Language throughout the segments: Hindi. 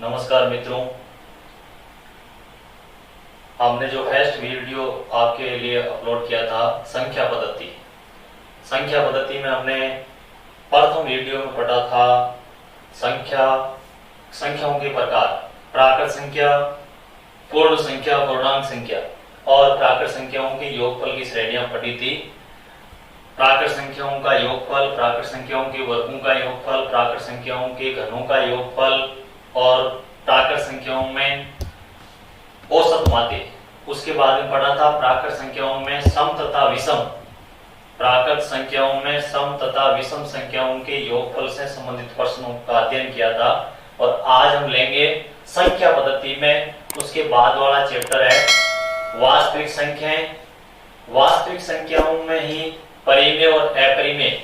नमस्कार मित्रों, हमने जो फर्स्ट वीडियो आपके लिए अपलोड किया था संख्या पद्धति में हमने प्रथम वीडियो में पढ़ा था संख्याओं के प्रकार, प्राकृत संख्या, पूर्ण संख्या, पूर्णांक संख्या और प्राकृत संख्याओं के योगफल की श्रेणियां पढ़ी थी। प्राकृत संख्याओं का योगफल, प्राकृत संख्याओं के वर्गों का योगफल, प्राकृत संख्याओं के घनों का योगफल और प्राकृत संख्याओं में औसत मात्रा। उसके बाद में पढ़ा था प्राकृत संख्याओं में सम तथा विषम, प्राकृत संख्याओं में सम तथा विषम संख्याओं के योगफल से संबंधित प्रश्नों का अध्ययन किया था। और आज हम लेंगे संख्या पद्धति में उसके बाद वाला चैप्टर है वास्तविक संख्याएं। वास्तविक संख्याओं में ही परिमेय और अपरिमेय।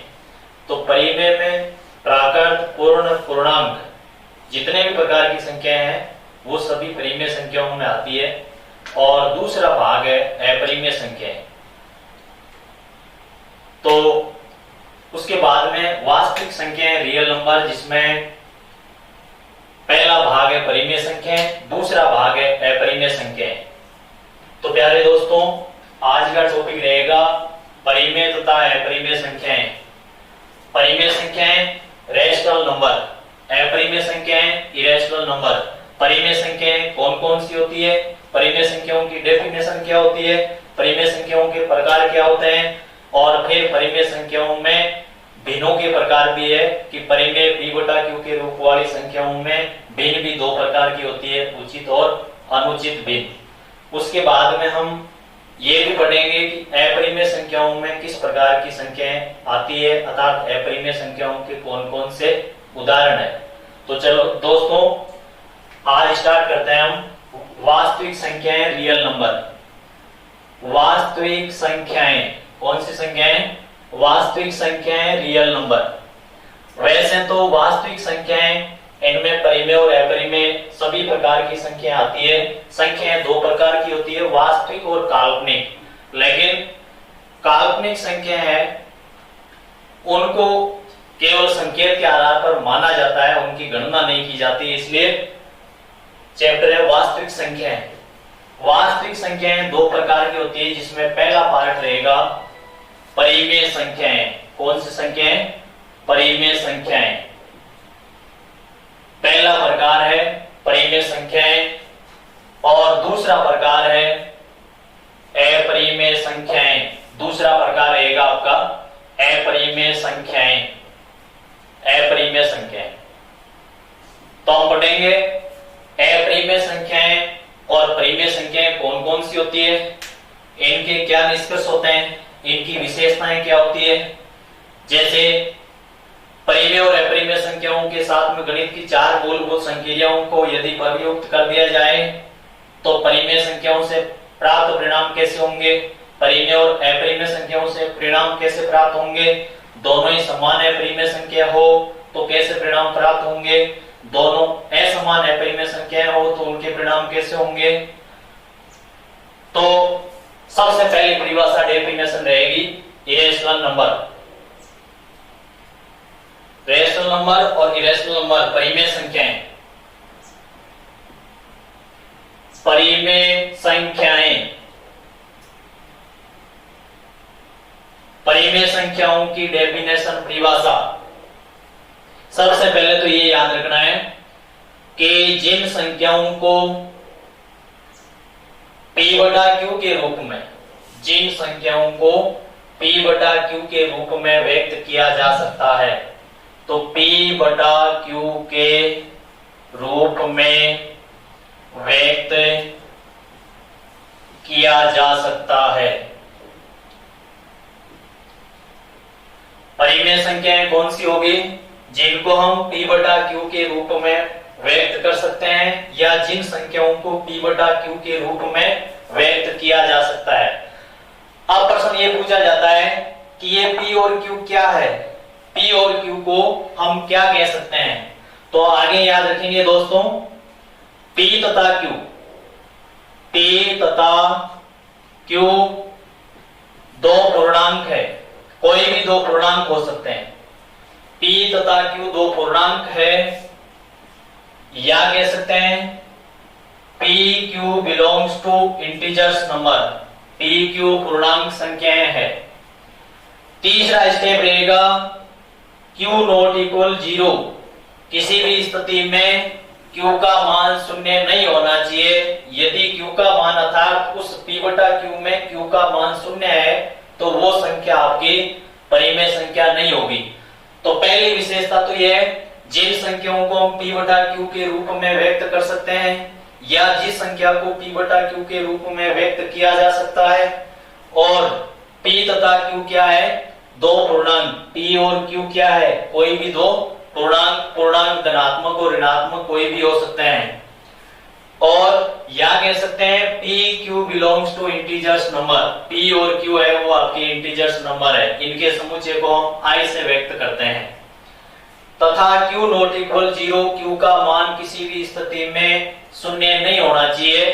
तो परिमेय में प्राकृत, पूर्ण, पूर्णांक जितने भी प्रकार की संख्याएं हैं वो सभी परिमेय संख्याओं में आती है। और दूसरा भाग है अपरिमेय संख्याएं। तो उसके बाद में वास्तविक संख्याएं, रियल नंबर, जिसमें पहला भाग है परिमेय संख्याएं, दूसरा भाग है अपरिमेय संख्याएं। तो प्यारे दोस्तों, आज का टॉपिक रहेगा परिमेय तथा अपरिमेय संख्याएं। परिमेय संख्याएं रैशनल नंबर, अपरिमेय संख्याएं इरेशनल नंबर। परिमेय संख्याएं कौन कौन सी होती है, परिमेय संख्याओं की डेफिनेशन क्या होती है, परिमेय संख्याओं के प्रकार क्या होते हैं, और फिर परिमेय संख्याओं में भिन्नों के प्रकार भी है कि परिमेय p/q के रूप वाली संख्याओं में भिन्न भी दो प्रकार की होती है, उचित और अनुचित भिन्न। उसके बाद में हम ये भी पढ़ेंगे कि अपरिमेय संख्याओं में किस प्रकार की संख्याएं आती है, अर्थात अपरिमेय संख्याओं के कौन कौन से उदाहरण है। तो चलो दोस्तों, आज स्टार्ट करते हैं हम वास्तविक संख्याएं, रियल नंबर। वास्तविक संख्याएं कौन सी संख्याएं? वास्तविक संख्याएं, रियल नंबर। वैसे तो वास्तविक संख्याएं, इनमें परिमेय और अपरिमेय सभी प्रकार की संख्या आती है। संख्याएं दो प्रकार की होती है, वास्तविक और काल्पनिक। लेकिन काल्पनिक संख्या है उनको केवल संकेत के आधार पर माना जाता है, उनकी गणना नहीं की जाती, इसलिए चैप्टर है वास्तविक संख्याएं। वास्तविक संख्याएं दो प्रकार की होती है, जिसमें पहला पार्ट रहेगा परिमेय संख्याएं। कौन सी संख्याएं? परिमेय संख्याएं। पहला प्रकार है परिमेय संख्याएं और दूसरा प्रकार है अपरिमेय संख्याएं। दूसरा प्रकार रहेगा आपका अपरिमेय संख्याएं। अपरिमेय संख्याएं तो हम पढ़ेंगे अपरिमेय संख्याएं और परिमेय संख्याएं कौन कौन सी होती है, इनके क्या निष्कर्ष होते हैं, इनकी विशेषताएं क्या होती है। जैसे परिमेय और अपरिमेय संख्याओं के साथ में गणित की चार मूलभूत संक्रियाओं को यदि प्रयुक्त कर दिया जाए तो परिमेय संख्याओं से प्राप्त परिणाम कैसे होंगे, परिमेय और अपरिमेय संख्याओं से परिणाम कैसे प्राप्त होंगे। दोनों ही समान अपरिमेय संख्या हो तो कैसे परिणाम प्राप्त होंगे, दोनों असमान अपरिमेय संख्याएं हो तो उनके परिणाम कैसे होंगे। तो सबसे पहली परिभाषा, डेफिनेशन रहेगी इरेशनल नंबर। रैशनल नंबर और इरेशनल नंबर परिमेय संख्याएं। परिमेय संख्याएं, परिमेय संख्याओं की डेफिनेशन, परिभाषा। सबसे पहले तो ये याद रखना है कि जिन संख्याओं को p/q के रूप में, जिन संख्याओं को p/q के रूप में व्यक्त किया जा सकता है, तो p/q के रूप में व्यक्त किया जा सकता है। परिमेय संख्याएं कौन सी होगी? जिनको हम p/q के रूप में व्यक्त कर सकते हैं या जिन संख्याओं को p/q के रूप में व्यक्त किया जा सकता है। अब प्रश्न ये पूछा जाता है कि ये p और q क्या है, p और q को हम क्या कह सकते हैं। तो आगे याद रखेंगे दोस्तों, p तथा q, p तथा q दो पूर्णांक है, कोई भी दो पूर्णांक हो सकते हैं। p तथा q दो पूर्णांक है या कह सकते हैं P Q belongs to integers number, P Q पूर्णांक संख्याएं है। तीसरा स्टेप रहेगा क्यू नॉट इक्वल 0, किसी भी स्थिति में क्यू का मान शून्य नहीं होना चाहिए। यदि क्यू का मान अर्थात उस p बटा क्यू में क्यू का मान शून्य है तो वो संख्या आपकी परिमेय संख्या नहीं होगी। तो पहली विशेषता तो यह है, जिन संख्याओं को हम p बटा क्यू के रूप में व्यक्त कर सकते हैं या जिस संख्या को p बटा क्यू के रूप में व्यक्त किया जा सकता है, और p तथा q क्या है, दो पूर्णांक, p और q क्या है, कोई भी दो पूर्णांक, पूर्णांक धनात्मक और ऋणात्मक कोई भी हो सकते हैं। और या कह सकते हैं p q belongs to integers number, p और q है वो आपके इंटीजर्स नंबर है, इनके समुच्चय को हम i से व्यक्त करते हैं। तथा q नॉट इक्वल 0, q का मान किसी भी स्थिति में शून्य नहीं होना चाहिए।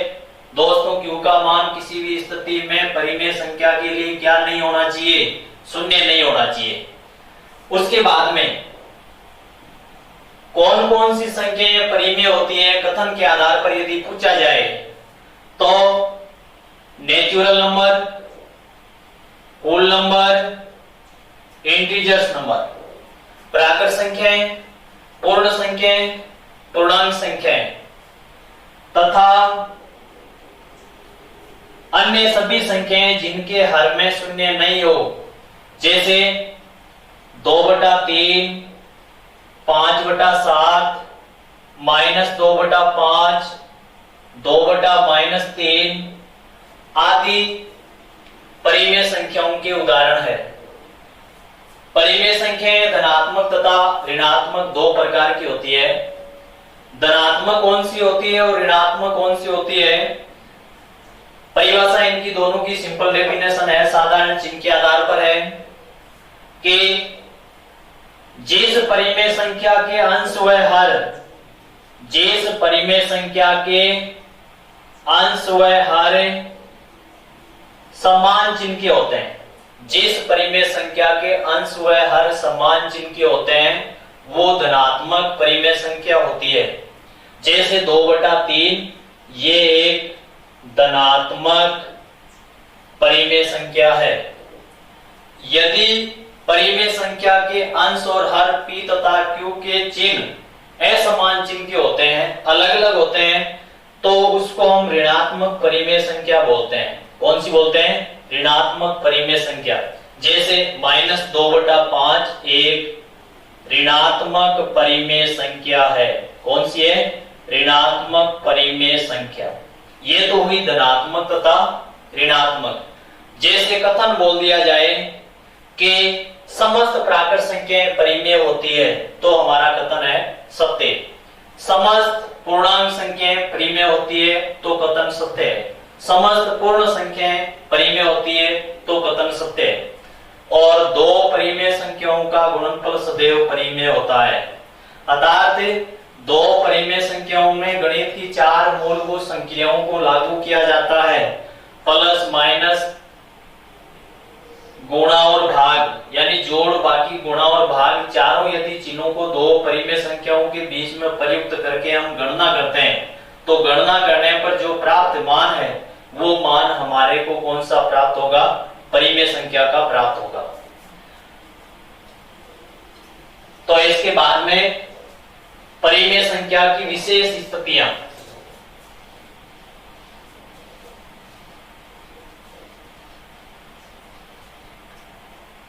दोस्तों q का मान किसी भी स्थिति में परिमेय संख्या के लिए क्या नहीं होना चाहिए, शून्य नहीं होना चाहिए। उसके बाद में कौन कौन सी संख्याएं परिमेय होती हैं कथन के आधार पर यदि पूछा जाए तो natural number, whole number, integers number, प्राकृत संख्याएं, पूर्ण संख्याएं, पूर्णांक संख्याएं तथा अन्य सभी संख्याएं जिनके हर में शून्य नहीं हो, जैसे 2/3, 5/7, -2/5, 2/-3 आदि परिमेय संख्याओं के उदाहरण है। परिमेय संख्याएं धनात्मक तथा ऋणात्मक दो प्रकार की होती है। धनात्मक कौन सी होती है और ऋणात्मक कौन सी होती है, परिभाषा इनकी दोनों की सिंपल डेफिनेशन है, साधारण चिन्ह के आधार पर है कि जिस परिमेय संख्या के अंश व हर, जिस परिमेय संख्या के अंश व हर समान चिन्ह के होते हैं, जिस परिमेय संख्या के अंश व हर समान चिन्ह के होते हैं वो धनात्मक परिमेय संख्या होती है। जैसे 2/3 ये एक धनात्मक परिमेय संख्या है। यदि परिमेय संख्या के अंश और हर p तथा q के चिन्ह असमान चिन्ह के होते हैं, अलग अलग होते हैं, तो उसको हम ऋणात्मक परिमेय संख्या बोलते हैं। कौन सी बोलते हैं, ऋणात्मक परिमेय संख्या। जैसे -2/5 एक ऋणात्मक परिमेय संख्या है। कौन सी है, ऋणात्मक परिमेय संख्या। ये तो हुई धनात्मक तथा ऋणात्मक। जैसे कथन बोल दिया जाए कि समस्त प्राकृत संख्याएं परिमेय होती है तो हमारा कथन है सत्य। समस्त पूर्णांक संख्याएं परिमेय होती है तो कथन सत्य है। समस्त पूर्ण संख्याएं परिमेय होती है तो कथन सत्य है। और दो परिमेय संख्याओं का गुणनफल सदैव परिमेय होता है। अर्थात दो परिमेय संख्याओं में गणित की चार मूलभूत संख्याओं को लागू किया जाता है, प्लस माइनस गुणा और भाग, यानी जोड़ बाकी गुणा और भाग, चारों यदि चिन्हों को दो परिमेय संख्याओं के बीच में प्रयुक्त करके हम गणना करते हैं तो गणना करने पर जो प्राप्त मान है वो मान हमारे को कौन सा प्राप्त होगा, परिमेय संख्या का प्राप्त होगा। तो इसके बाद में परिमेय संख्या की विशेष स्थितियां।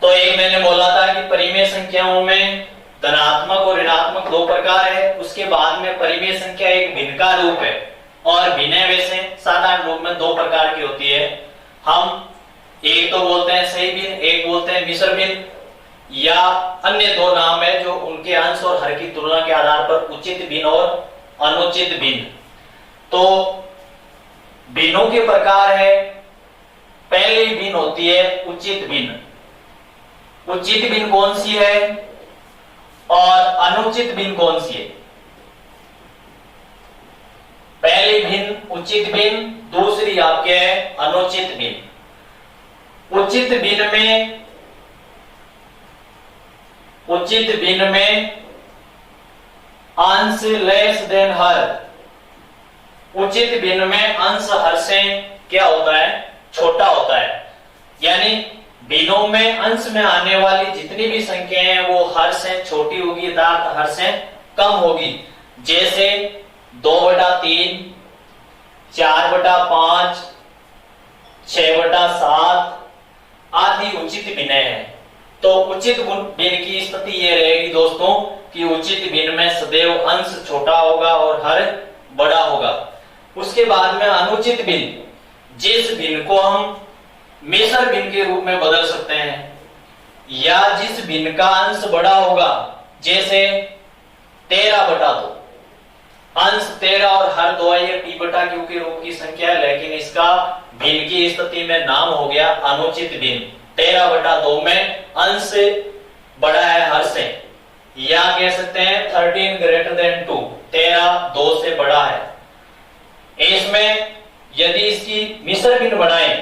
तो एक मैंने बोला था कि परिमेय संख्याओं में धनात्मक और ऋणात्मक दो प्रकार है। उसके बाद में परिमेय संख्या एक भिन्न का रूप है और भिन्न वैसे साधारण रूप में दो प्रकार की होती है। हम एक तो बोलते हैं सही भिन्न, एक बोलते हैं मिश्र भिन्न, या अन्य दो नाम है जो उनके अंश और हर की तुलना के आधार पर उचित भिन्न और अनुचित भिन्न। तो भिन्नों के प्रकार है, पहली भिन्न होती है उचित भिन्न। उचित भिन्न कौन सी है और अनुचित भिन्न कौन सी है? पहली भिन्न उचित भिन्न, दूसरी आपके है अनुचित भिन्न। उचित भिन्न अंश लेस देन हर, उचित भिन्न में अंश हर से क्या होता है, छोटा होता है। यानी भिन्नों में अंश में आने वाली जितनी भी संख्याएं हैं वो हर से छोटी होगी अर्थात हर से कम होगी। जैसे 2/3, 4/5, 6/7 आदि उचित भिन्न है। तो उचित भिन्न की स्थिति ये रहेगी दोस्तों कि उचित भिन्न में सदैव अंश छोटा होगा और हर बड़ा होगा। उसके बाद में अनुचित भिन्न, जिस भिन्न को हम मिश्र भिन्न के रूप में बदल सकते हैं, या जिस भिन्न का अंश बड़ा होगा, जैसे 13/2, अंश 13 और हर 2 ये p/q के रूप की संख्या है, लेकिन इसका भिन्न की स्थिति में नाम हो गया अनुचित भिन्न। 13/2 में अंश बड़ा है हर से, या कह सकते हैं 13 > 2, 13 2 से बड़ा है। इसमें यदि इसकी मिश्र भिन्न बनाए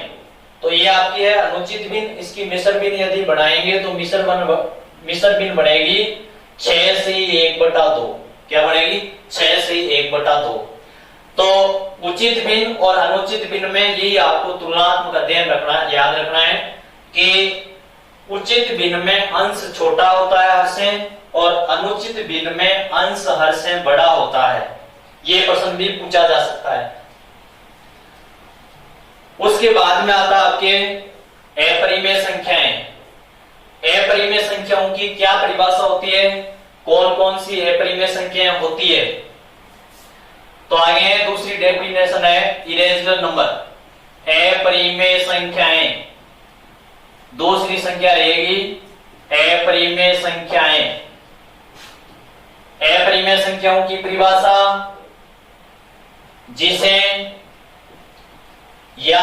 तो ये आपकी है अनुचित भिन्न। इसकी मिश्र भिन्न यदि बनाएंगे तो मिश्र भिन्न बनेगी 6 से 1/2। क्या बनेगी? 6 से 1/2। तो उचित भिन्न और अनुचित भिन्न में यही आपको तुलनात्मक अध्ययन रखना, याद रखना है कि उचित भिन्न में अंश छोटा होता है हर से, और अनुचित भिन्न में अंश हर से बड़ा होता है। ये प्रश्न भी पूछा जा सकता है। उसके बाद में आता आपके अपरिमेय संख्याएं। अपरिमेय संख्याओं की क्या परिभाषा होती है, कौन कौन सी अपरिमेय संख्याएं होती है? तो आगे है दूसरी डेफिनेशन है इरेजर नंबर। अपरिमेय संख्याएं, दूसरी संख्या रहेगी अपरिमेय संख्याएं। अपरिमेय संख्याओं की परिभाषा, जिसे या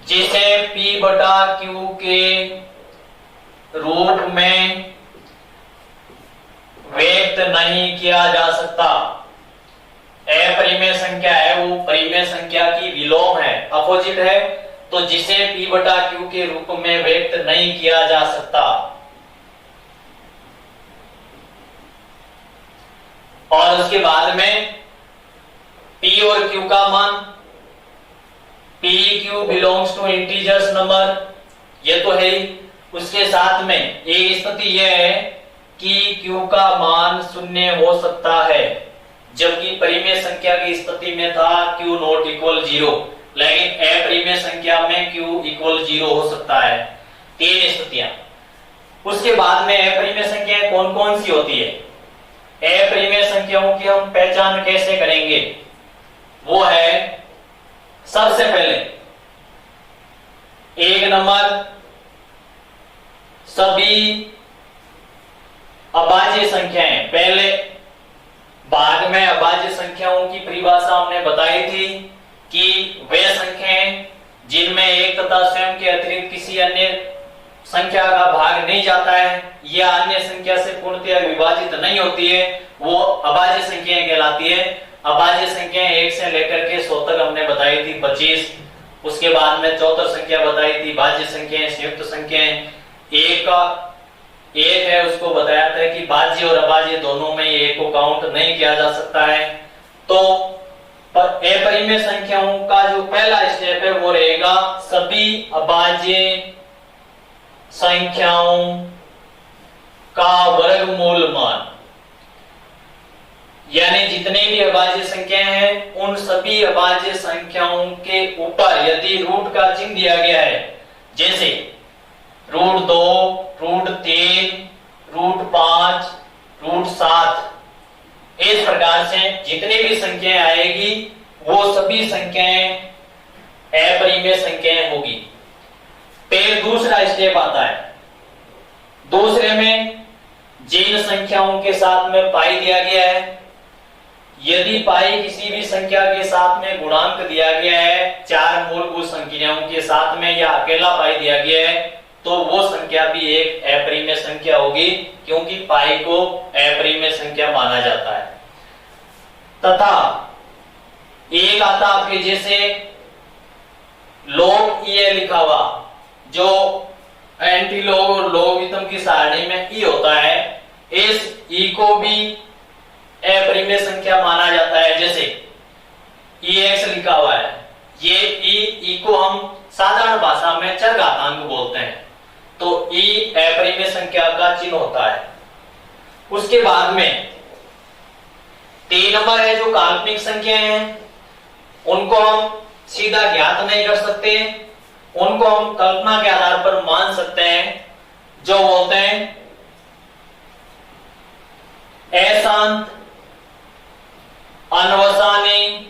जिसे p/q के रूप में व्यक्त नहीं किया जा सकता। अपरिमेय संख्या है वो परिमेय संख्या की विलोम है, अपोजिट है, तो जिसे p/q के रूप में व्यक्त नहीं किया जा सकता। और उसके बाद में p और q का मान, p q belongs to integers number, ये तो है ही। उसके साथ में एक स्थिति यह है कि q का मान 0 हो सकता है, जबकि परिमेय संख्या की स्थिति में था q नॉट इक्वल 0, लेकिन अपरिमेय संख्या में q इक्वल 0 हो सकता है। 3 स्थितियां। उसके बाद में अपरिमेय संख्याएं कौन कौन सी होती है? अपरिमेय संख्याओं की हम पहचान कैसे करेंगे? वो है सबसे पहले 1 नंबर, सभी अभाज्य संख्याएं। पहले भाग में अभाज्य संख्याओं की परिभाषा हमने बताई थी कि वे संख्याएं जिनमें एक तथा स्वयं के अतिरिक्त किसी अन्य संख्या का भाग नहीं जाता है या अन्य संख्या से पूर्णतः विभाजित नहीं होती है, वो अभाज्य संख्याएं कहलाती है। अभाज्य संख्याएं 1 से लेकर के 100 तक हमने बताई थी 25। उसके बाद में 74 संख्या बताई थी भाज्य संख्याएं, संयुक्त संख्याएं। एक है उसको बताया था कि भाज्य और अभाज्य दोनों में एक को काउंट नहीं किया जा सकता है। तो अपरिमेय संख्याओं का जो पहला स्टेप है वो रहेगा सभी अभाज्य संख्याओं का वर्गमूल मान, यानी जितने भी अभाज्य संख्याएं हैं उन सभी अभाज्य संख्याओं के ऊपर यदि रूट का चिन्ह दिया गया है, जैसे √2, √3, √5, √7, इस प्रकार से जितनी भी संख्याएं आएगी वो सभी संख्याएं अपरिमेय संख्याएं होगी। फिर दूसरा स्टेप आता है। दूसरे में जिन संख्याओं के साथ में पाई दिया गया है, यदि पाई किसी भी संख्या के साथ में गुणांक दिया गया है 4 मूलभूत संख्याओं के साथ में या अकेला पाई दिया गया है, तो वो संख्या भी एक अपरिमेय संख्या होगी, क्योंकि पाई को अपरिमेय संख्या माना जाता है। तथा एक आता आपके जैसे log ये लिखा हुआ, जो एंटी लॉग और लॉगरिथम की सारणी में ई होता है, इस ई को भी अपरिमेय संख्या माना जाता है। जैसे EX लिखा हुआ है, ये ई को हम साधारण भाषा में चरघातांक बोलते हैं, तो ई अपरिमेय संख्या का चिन्ह होता है। उसके बाद में 3 नंबर है जो काल्पनिक संख्याएं हैं, उनको हम सीधा ज्ञात नहीं कर सकते, उनको हम कल्पना के आधार पर मान सकते हैं, जो बोलते हैं अशांत, अनवसानी,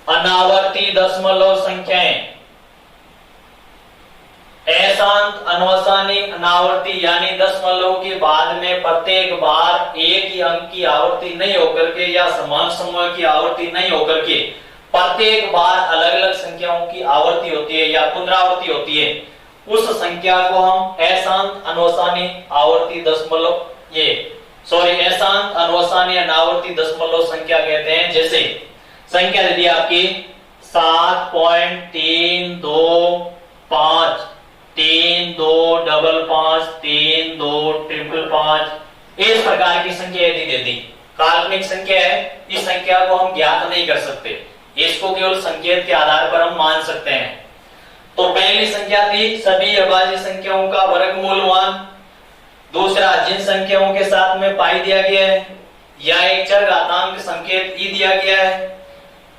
अनावर्ती दशमलव संख्याएं। अशांत, अनवसानी, अनावर्ती यानी दशमलव के बाद में प्रत्येक बार एक ही अंक की आवृत्ति नहीं होकर के या समान समूह की आवृत्ति नहीं होकर के प्रत्येक बार अलग अलग संख्याओं की आवृत्ति होती है या पुनरावृत्ति होती है, उस संख्या को हम अशांत, अनवसानी, आवर्ती दशमलव अशांत, अनवसानी, अनावर्ती दशमलव संख्या कहते हैं। जैसे संख्या यदि आपकी 7.325 3255 3255 इस प्रकार की संख्या यदि दे दी, काल्पनिक संख्या है, इस संख्या को हम ज्ञात नहीं कर सकते, इसको केवल संकेत के आधार पर हम मान सकते हैं। तो पहली संख्या थी सभी अभाज्य संख्याओं का वर्गमूल 1। दूसरा, जिन संख्याओं के साथ में पाई दिया गया है या एक चरघातांक संकेत ई दिया गया है,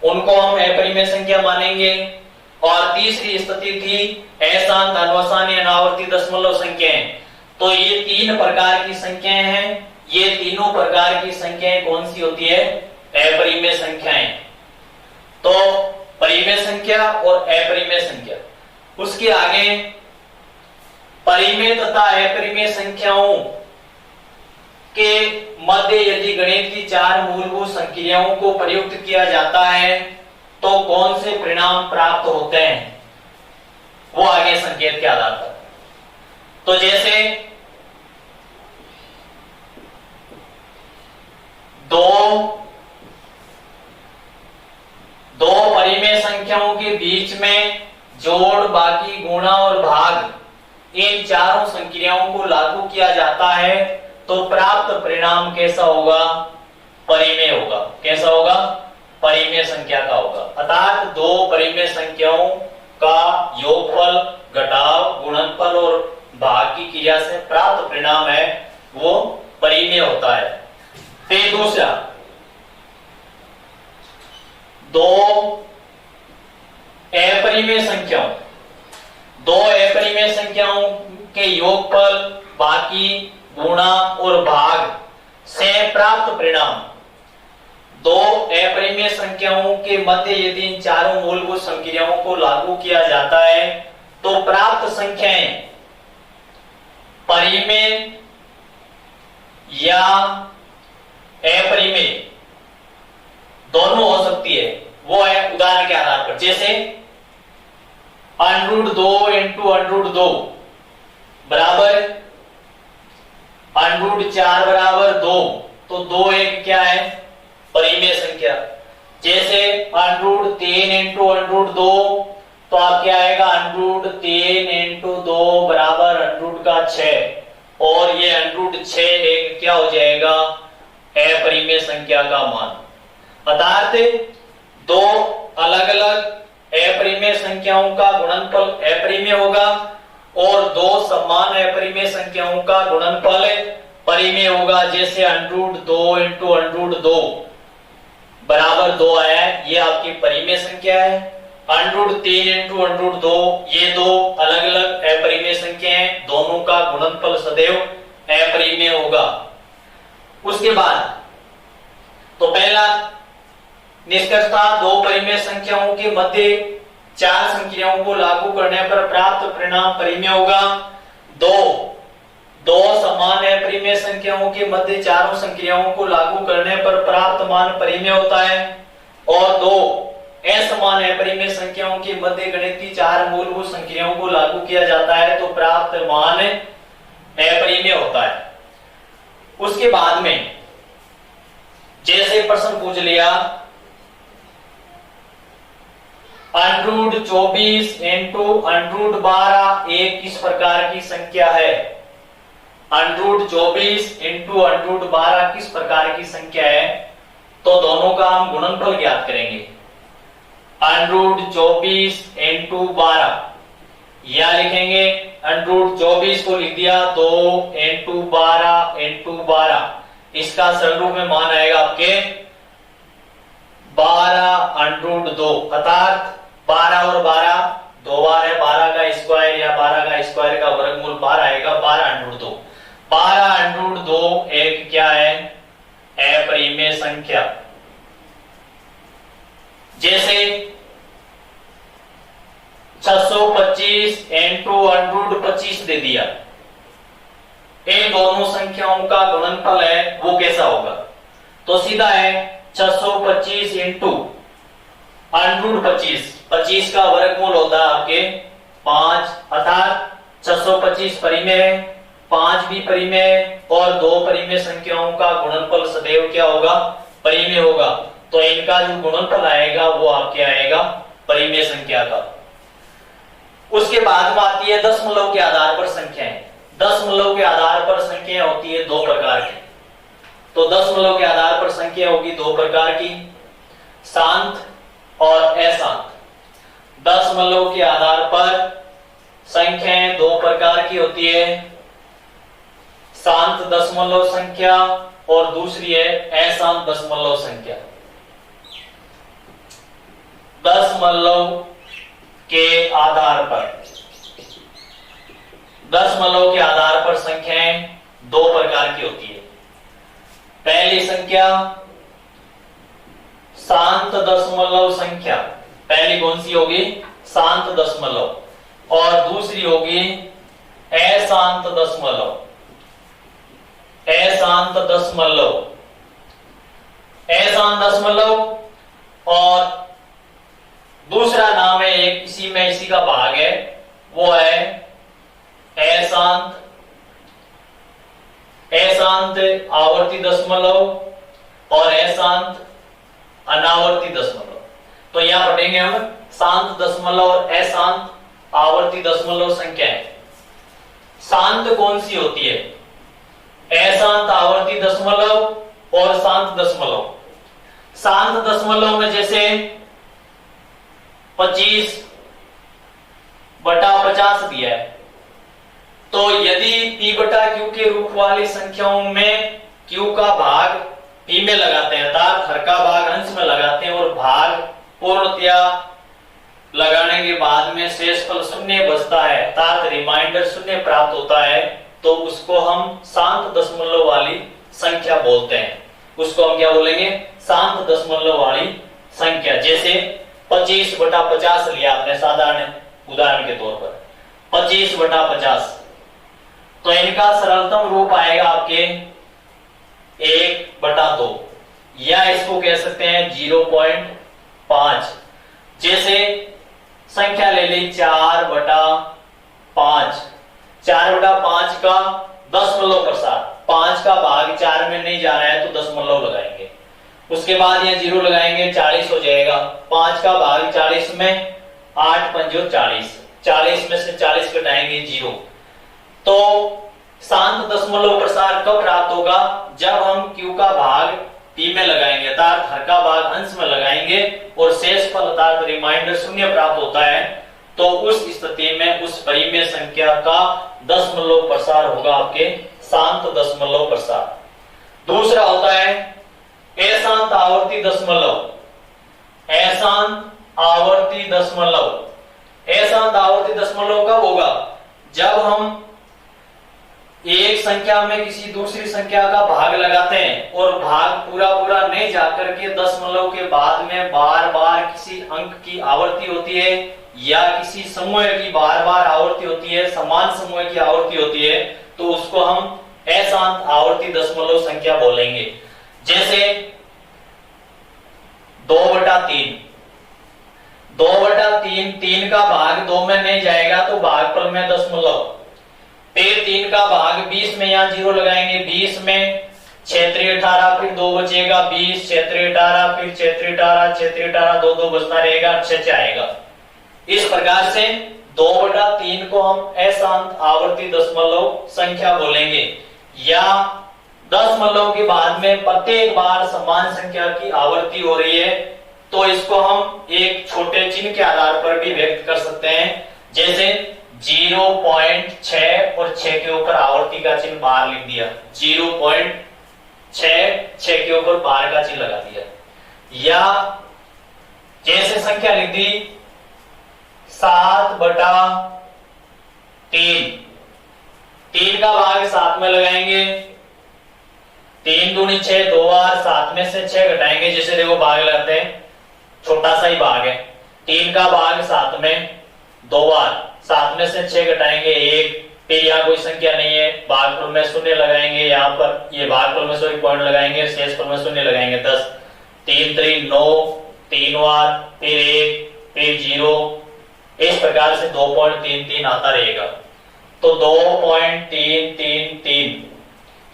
उनको हम अपरिमेय संख्या मानेंगे। और तीसरी स्थिति थी अशांत, अनवसानी, अनावर्ती दशमलव संख्याएं। तो ये 3 प्रकार की संख्याएं हैं, ये तीनों प्रकार की संख्याएं कौन सी होती है? अपरिमेय संख्याएं। तो परिमेय संख्या और अपरिमेय संख्या। उसके आगे परिमेय तथा अपरिमेय संख्याओं के मध्य यदि गणित की 4 मूलभूत संक्रियाओं को प्रयुक्त किया जाता है तो कौन से परिणाम प्राप्त होते हैं, वो आगे संकेत के आधार पर। तो जैसे दो परिमेय संख्याओं के बीच में जोड़, बाकी, गुणा और भाग, इन चारों संक्रियाओं को लागू किया जाता है तो प्राप्त परिणाम कैसा होगा? परिमेय होगा। कैसा होगा? परिमेय संख्या का होगा। अर्थात 2 परिमेय संख्याओं का योगफल, घटाव, गुणनफल और भाग की क्रिया से प्राप्त परिणाम है वो परिमेय होता है। फिर दूसरा, 2 अपरिमेय संख्याओं, 2 अपरिमेय संख्याओं के योगफल, बाकी, गुणा और भाग से प्राप्त परिणाम। 2 अपरिमेय संख्याओं के मध्य यदि इन चारों मूलभूत संक्रियाओं को लागू किया जाता है तो प्राप्त संख्याएं परिमेय या अपरिमेय दोनों हो सकती है। वो है उदाहरण के आधार पर, जैसे √2 इंटू √2 बराबर √4 बराबर 2, तो 2 एक क्या है? परिमेय संख्या। जैसे √3 इंटू √2 तो आप क्या आएगा? √3 इंटू 2 बराबर √6 और ये √6 एक क्या हो जाएगा? अपरिमेय संख्या का मान। अर्थात 2 अलग अलग अपरिमेय संख्याओं का गुणनफल अपरिमेय होगा और 2 समान अपरिमेय संख्याओं का गुणनफल परिमेय होगा। जैसे √2 इंटू √2 बराबर 2 आया है, ये आपकी परिमेय संख्या है। √3 इंटू √2 ये 2 अलग अलग अपरिमेय संख्या हैं, दोनों का गुणनफल सदैव अपरिमेय होगा। उसके बाद तो पहला निष्कर्ष था 2 परिमेय संख्याओं के मध्य 4 संक्रियाओं को लागू करने पर प्राप्त परिणाम परिमेय होगा। 2 समान अपरिमेय संख्याओं के मध्य चारों संक्रियाओं को लागू करने पर प्राप्त मान परिमेय होता है। और 2 असमान अपरिमेय संख्याओं के मध्य गणित की 4 मूलभूत संक्रियाओं को लागू किया जाता है तो प्राप्त मान अपरिमेय होता है। उसके बाद में जैसे प्रश्न पूछ लिया √24 इंटू √12 एक किस प्रकार की संख्या है? √24 इंटू √12 किस प्रकार की संख्या है, तो दोनों का हम गुणनफल ज्ञात करेंगे। √24 इंटू 12 या लिखेंगे √24 को लिख दिया 2 इंटू 12 इंटू 12, इसका सरल रूप में मान आएगा आपके 12√2 अर्थात 12 और 12 दो बार है, 12 का स्क्वायर या 12 का स्क्वायर का वर्गमूल 12 आएगा 12√2। 12√2 एक क्या है, अपरिमेय संख्या। जैसे 625 इंटू √25 दे दिया, इन दोनों संख्याओं का गुणनफल है वो कैसा होगा, तो सीधा है 625 इंटू √25, 25 का वर्गमूल होता है आपके 5, अर्थात 625 परिमेय है, 5 भी परिमेय है और 2 परिमेय संख्याओं का गुणनफल सदैव क्या होगा, परिमेय होगा। तो इनका जो गुणनफल आएगा वो आपके आएगा परिमेय संख्या का। उसके बाद में आती है दशमलव के आधार पर संख्याएं। दशमलव के आधार पर संख्याएं होती है दो प्रकार की। तो दशमलव के आधार पर संख्या होगी दो प्रकार की, शांत और अशांत। दशमलव के आधार पर संख्याएं दो प्रकार की होती है, शांत दशमलव संख्या और दूसरी है अशांत दशमलव संख्या। दशमलव के आधार पर, दशमलव के आधार पर संख्याएं दो प्रकार की होती है। पहली संख्या शांत दशमलव संख्या, पहली कौन सी होगी, शांत दशमलव, और दूसरी होगी अशांत दशमलव। अशांत दशमलव, अशांत दशमलव और दूसरा नाम है एक इसी में इसी का भाग है, वो है अशांत, अशांत आवर्ती दशमलव और अशांत अनावर्ती दशमलव। तो यहां पढ़ेंगे हम शांत दशमलव और अशांत आवर्ती दशमलव संख्याएं। शांत कौन सी होती है, अशांत आवर्ती दशमलव और शांत दशमलव। शांत दशमलव में जैसे 25/50 दिया है, तो यदि p/q के रूप वाली संख्याओं में q का भाग p में लगाते हैं, अर्थात हर का भाग अंश में लगाते हैं और भाग पूर्णतया लगाने के बाद में शेषफल शून्य बचता है, अर्थात रिमाइंडर शून्य प्राप्त होता है, तो उसको हम शांत दशमलव वाली संख्या बोलते हैं। उसको हम क्या बोलेंगे, शांत दशमलव वाली संख्या। जैसे 25/50 लिया आपने साधारण उदाहरण के तौर पर, 25/50, तो इनका सरलतम रूप आएगा आपके 1/2 या इसको कह सकते हैं 0.5। जैसे संख्या ले ली 4/5, 4/5 का दशमलव प्रसार, 5 का भाग 4 में नहीं जा रहा है तो दशमलव लगाएंगे, उसके बाद यहाँ 0 लगाएंगे, 40 हो जाएगा। 5 का भाग 40 में 8 पंजो 40, 40 में से 40 घटाएंगे 0। तो शांत दशमलव प्रसार कब प्राप्त होगा, जब हम q का भाग p में लगाएंगे, अर्थात हर का भाग अंश में लगाएंगे और शेषफल अर्थात रिमाइंडर शून्य प्राप्त होता है, तो उस स्थिति में उस परिमेय संख्या का दशमलव प्रसार होगा आपके शांत दशमलव प्रसार। दूसरा होता है अशांत आवर्ती दशमलव। अशांत आवर्ती दशमलव, अशांत आवर्ती दशमलव कब होगा, जब हम एक संख्या में किसी दूसरी संख्या का भाग लगाते हैं और भाग पूरा पूरा नहीं जाकर के दशमलव के बाद में बार बार किसी अंक की आवर्ती होती है या किसी समूह की बार बार आवर्ती होती है, समान समूह की आवर्ती होती है, तो उसको हम अशांत आवर्ती दशमलव संख्या बोलेंगे। जैसे 2/3, 2/3, 3 का भाग 2 में नहीं जाएगा तो भागफल में दशमलव, फिर 3 का भाग 20 में यहाँ 0 लगाएंगे, 20 में 6×3=18, फिर 2 बचेगा, 20 6×3=18, फिर 6×3=18, 6×3=18, 2 बचता रहेगा, 6 आएगा। इस प्रकार से 2/3 को हम अशांत आवर्ती दशमलव संख्या बोलेंगे, या दशमलव के बाद में प्रत्येक बार समान संख्या की आवर्ती हो रही है तो इसको हम एक छोटे चिन्ह के आधार पर भी व्यक्त कर सकते हैं, जैसे 0.6 और 6 के ऊपर आवर्ती का चिन्ह बाहर लिख दिया, 0.6 के ऊपर बाहर का चिन्ह लगा दिया, या जैसे संख्या लिख दी 7/3, 3 का भाग 7 में लगाएंगे, 3 दूनी 6, 2 बार 7 में से 6 घटाएंगे, जैसे देखो भाग लगाते हैं, छोटा सा ही भाग है, 3 का भाग 7 में 2 बार 7 में से 6 घटाएंगे 1, फिर यहाँ कोई संख्या नहीं है, भागफल में शून्य लगाएंगे, यहाँ पर ये भागफल में सॉरी पॉइंट लगाएंगे, शेषफल में शून्य लगाएंगे 10, 3 3 9, 3 बार फिर 1 फिर 0, इस प्रकार से 2.33 आता रहेगा। तो 2.333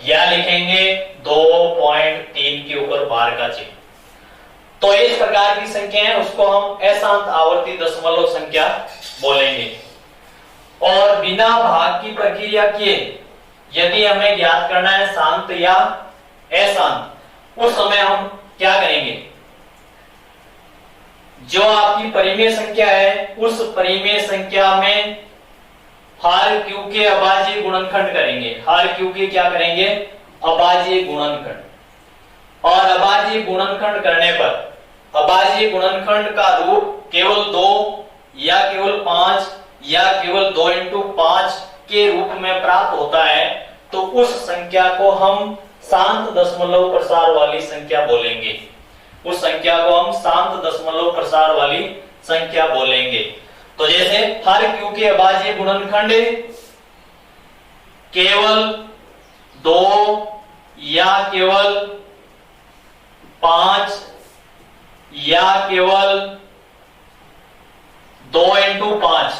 या लिखेंगे 2.3 के ऊपर बार का चिन्ह। तो इस प्रकार की संख्या है उसको हम अशांत आवर्ती दशमलव संख्या बोलेंगे। और बिना भाग की प्रक्रिया किए यदि हमें ज्ञात करना है शांत या अशांत, उस समय हम क्या करेंगे, जो आपकी परिमेय संख्या है उस परिमेय संख्या में हर क्यू के अभाज्य गुणनखंड करेंगे, हर क्यू के क्या करेंगे, अभाज्य गुणनखंड। और अभाज्य गुणनखंड करने पर अभाज्य गुणनखंड का रूप केवल 2 या केवल 5 या केवल 2 into 5 के रूप में प्राप्त होता है, तो उस संख्या को हम शांत दशमलव प्रसार वाली संख्या बोलेंगे, उस संख्या को हम शांत दशमलव प्रसार वाली संख्या बोलेंगे। तो जैसे हर क्यू के अभाज्य गुणनखंड केवल 2 या केवल 5 या केवल 2 into 5,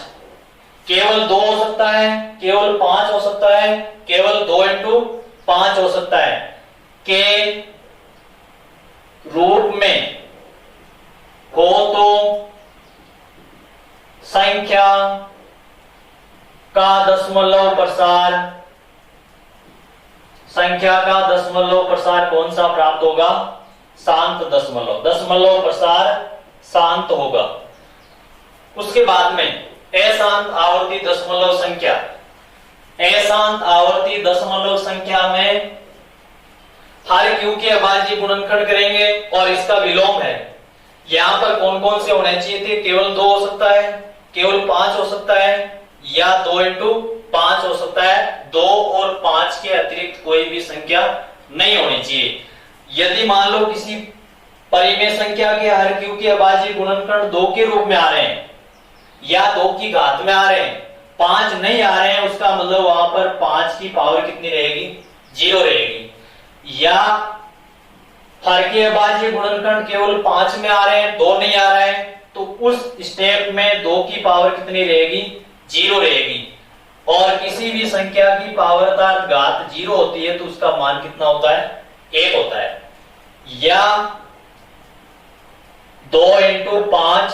केवल 2 हो सकता है, केवल 5 हो सकता है, केवल 2 into 5 हो सकता है, के रूप में हो तो संख्या का दशमलव प्रसार, संख्या का दशमलव प्रसार कौन सा प्राप्त होगा, शांत दशमलव, दशमलव प्रसार शांत होगा। उसके बाद में अशांत आवर्ती दशमलव संख्या, अशांत आवर्ती दशमलव संख्या में हर क्यू के अभाज्य गुणनखंड करेंगे और इसका विलोम है। यहां पर कौन कौन से होने चाहिए थे, केवल 2 हो सकता है, केवल 5 हो सकता है, या 2 into 5 हो सकता है, 2 और 5 के अतिरिक्त कोई भी संख्या नहीं होनी चाहिए। यदि मान लो किसी परिमेय संख्या के हर क्यू के अभाज्य गुणनखंड 2 के रूप में आ रहे हैं या 2 की घात में आ रहे हैं, 5 नहीं आ रहे हैं, उसका मतलब वहां पर 5 की पावर कितनी रहेगी, 0 रहेगी। या हर के अभाज्य गुणनखंड केवल 5 में आ रहे हैं, 2 नहीं आ रहे हैं, तो उस स्टेप में 2 की पावर कितनी रहेगी, 0 रहेगी। और किसी भी संख्या की पावर अर्थात घात 0 होती है तो उसका मान कितना होता है, 1 होता है। या 2 into 5,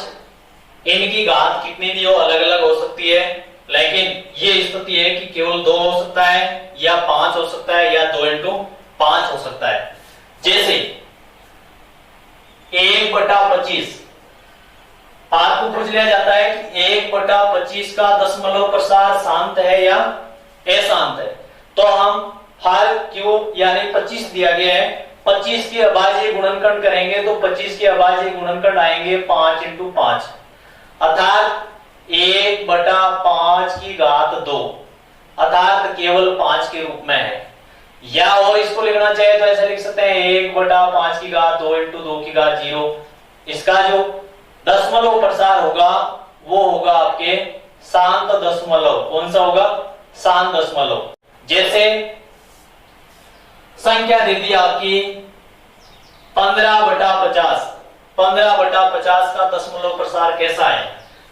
इनकी घात कितनी भी हो, अलग अलग हो सकती है, लेकिन ये स्थिति है कि केवल 2 हो सकता है या 5 हो सकता है या 2 into 5 हो सकता है। जैसे 1/25 आपको पूछ लिया जाता है कि 1/25 का दशमलव प्रसार शांत है या अशांत है, तो हम हर क्यू यानी 25 दिया गया है, 25 के अभाज्य गुणनखंड करेंगे तो 25 के अभाज्य गुणनखंड आएंगे 5 into 5, अर्थात 1/5 की घात 2, अर्थात केवल 5 के रूप में है। या और इसको लिखना चाहे तो ऐसे लिख सकते हैं 1/5 की घात 2 into 2 की घात 0। इसका जो दशमलव प्रसार होगा वो होगा आपके शांत दशमलव। कौन सा होगा, शांत दशमलव। जैसे संख्या दे दी आपकी 15/50, 15/50 का दशमलव प्रसार कैसा है,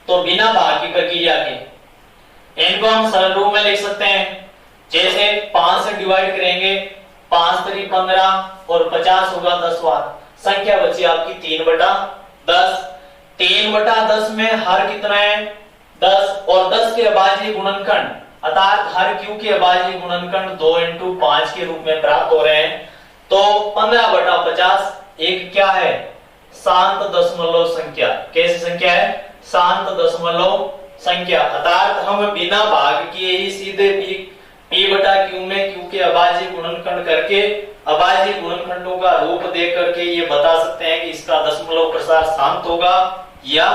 तो बिना भाग की प्रक्रिया के इनको हम सरल रूप में लिख सकते हैं। जैसे 5 से डिवाइड करेंगे, 5 3 15 और 50 होगा 10 बार, संख्या बची आपकी 3/10। 3/10 में हर कितना है, 10 और 10 के अभाज्य गुणनखंड अर्थात हर q के अभाज्य गुणनखंड 2 × 5 के रूप में प्राप्त हो रहे हैं। तो 15/50 एक क्या है, शांत दशमलव संख्या। कैसी संख्या है, शांत दशमलव संख्या। अर्थात हम बिना भाग किए ही सीधे p/q में q के अभाज्य गुणनखंड करके अभाज्य गुणनखंडों का रूप देख करके ये बता सकते हैं कि इसका दशमलव प्रसार शांत होगा या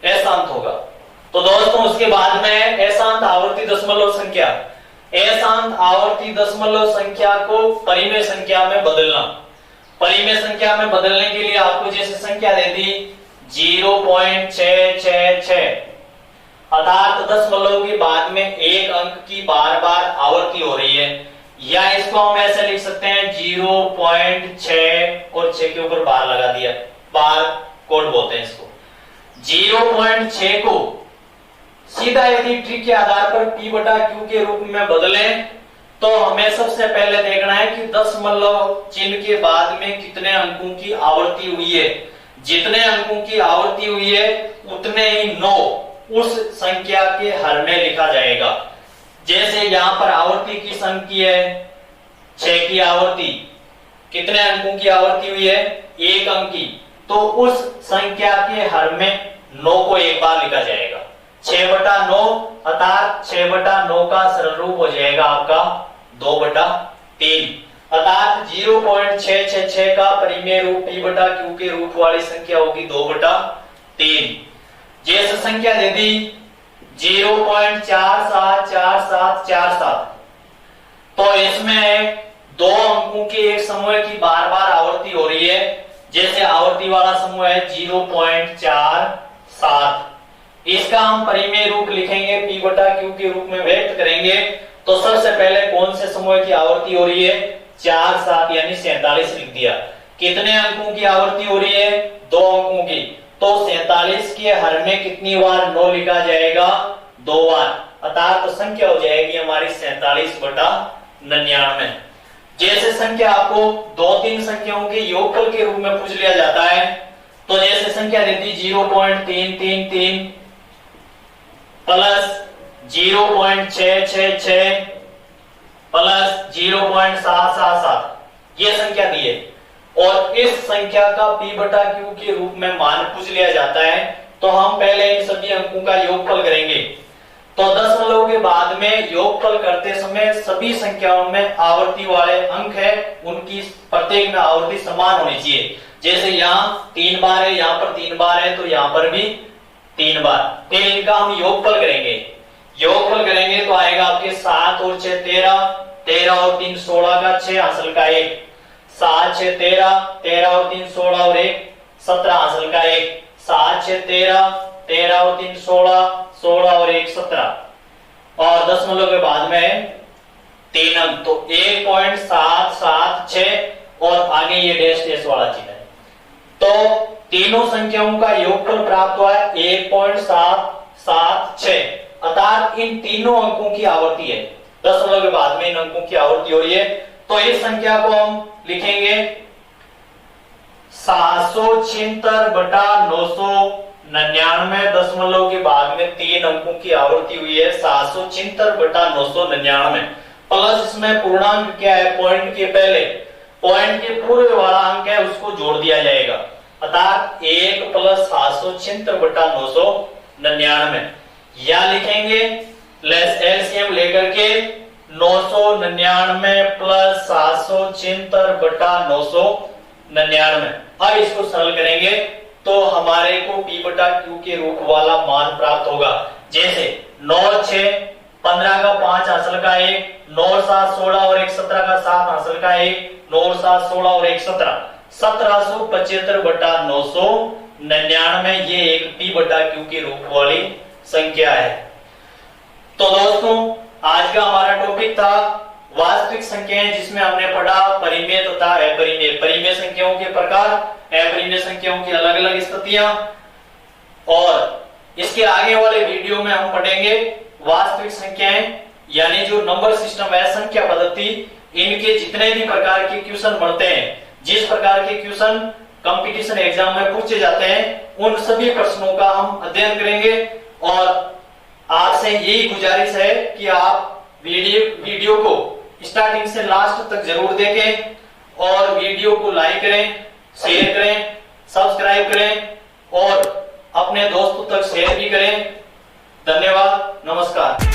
अशांत होगा। तो दोस्तों उसके बाद में अशांत आवर्ती दशमलव संख्या। अशांत आवर्ती दशमलव संख्या को परिमेय संख्या में बदलना। परिमेय संख्या में बदलने के लिए आपको जैसे संख्या दे दी 0.666 अर्थात दशमलव के बाद में एक अंक की बार बार आवर्ती हो रही है, या इसको हम ऐसे लिख सकते हैं 0.6 और 6 के ऊपर बार लगा दिया, बार कोड बोलते हैं इसको। 0.6 को सीधा यदि ट्रिक के आधार पर p/q के रूप में बदलें तो हमें सबसे पहले देखना है कि दशमलव चिन्ह के बाद में कितने अंकों की आवर्ती हुई है। जितने अंकों की आवर्ती हुई है उतने ही 9 उस संख्या के हर में लिखा जाएगा। जैसे यहाँ पर आवर्ती किस अंक की है, 6 की आवर्ती। कितने अंकों की आवर्ती हुई है, 1 अंक की, तो उस संख्या के हर में 9 को एक बार लिखा जाएगा। 6/9 अर्थात 6/9 का सरल रूप हो जाएगा आपका 2/3 अर्थात 0.666 का परिमेय रूप p/q के रूप वाली संख्या होगी 2/3। जैसे संख्या दे दी 0.474747, तो इसमें 2 अंकों के एक समूह की बार बार आवर्ती हो रही है। जैसे आवर्ती वाला समूह है 0.47, इसका हम परिमेय रूप लिखेंगे p/q के रूप में व्यक्त करेंगे। तो सबसे पहले कौन से समूह की आवर्ती हो रही है, 4 7 यानी 47 लिख दिया। कितने अंकों की आवर्ती हो रही है, 2 अंकों की, तो 47 के हर में कितनी बार 9 लिखा जाएगा, 2 बार, अर्थात तो संख्या हो जाएगी हमारी 47/99। जैसे संख्या आपको 2-3 संख्याओं के योगफल के रूप में पूछ लिया जाता है, तो जैसे संख्या देती 0.333 प्लस 0.666 प्लस 0.777 ये संख्या दी है और इस संख्या का p/q के रूप में मान पूछ लिया जाता है, तो हम पहले इन सभी अंकों का योगफल करेंगे। तो दशमलव के बाद में योगफल करते समय सभी संख्याओं में आवर्ती वाले अंक है उनकी प्रत्येक में आवर्ती समान होनी चाहिए। जैसे यहाँ 3 बार है, यहाँ पर 3 बार है, तो यहाँ पर भी 3 बार। फिर इनका हम योगफल करेंगे। योगफल करेंगे तो आएगा आपके 7 और 6 13, 13 और 3 16 का 6 हासिल का 1, 7 6 13, 13 और 3 16 और 1 17 हासिल का 1, 7 6 13, 13 और 3 16, 16 और 1 17 और दशमलव के बाद में 3 अंक, तो 1.776 और आगे ये डैश डैश वाला चिन्ह है। तो तीनों संख्याओं का योगफल प्राप्त हुआ है 1.776 अर्थात इन तीनों अंकों की आवर्ती है। दशमलव के बाद में इन अंकों की आवर्ती हो रही है, तो इस संख्या को हम लिखेंगे 776/999। दशमलव के बाद में 3 अंकों की आवर्ती हुई है 776/999 प्लस इसमें पूर्णांक क्या है, पॉइंट के पहले पॉइंट के पूर्व वाला अंक है उसको जोड़ दिया जाएगा, अर्थात 1 + 776/999 या लिखेंगे लेस एलसीएम लेकर के 999 + 776/999। अब इसको सरल करेंगे तो हमारे को p/q के रूप वाला मान प्राप्त होगा। जैसे 9 6 15 का 5 हासिल का 1, 9 7 16 और 1 17 का 7 हासिल का 1, 9 7 16 और 1 17 1775/999 ये एक p/q के रूप वाली संख्या है। तो दोस्तों आज का हमारा टॉपिक था वास्तविक संख्याएं, जिसमें हमने पढ़ा परिमेय तथा अपरिमेय, परिमेय संख्याओं के प्रकार, अपरिमेय संख्याओं की अलग अलग स्थितियां, और इसके आगे वाले वीडियो में हम पढ़ेंगे वास्तविक संख्याएं यानी जो नंबर सिस्टम है, संख्या पद्धति, इनके जितने भी प्रकार के क्वेश्चन बनते हैं, जिस प्रकार के क्वेश्चन कंपटीशन एग्जाम में पूछे जाते हैं, उन सभी प्रश्नों का हम अध्ययन करेंगे और आपसे यही गुजारिश है कि आप वीडियो को स्टार्टिंग से लास्ट तक जरूर देखें और वीडियो को लाइक करें, शेयर करें, सब्सक्राइब करें और अपने दोस्तों तक शेयर भी करें। धन्यवाद, नमस्कार।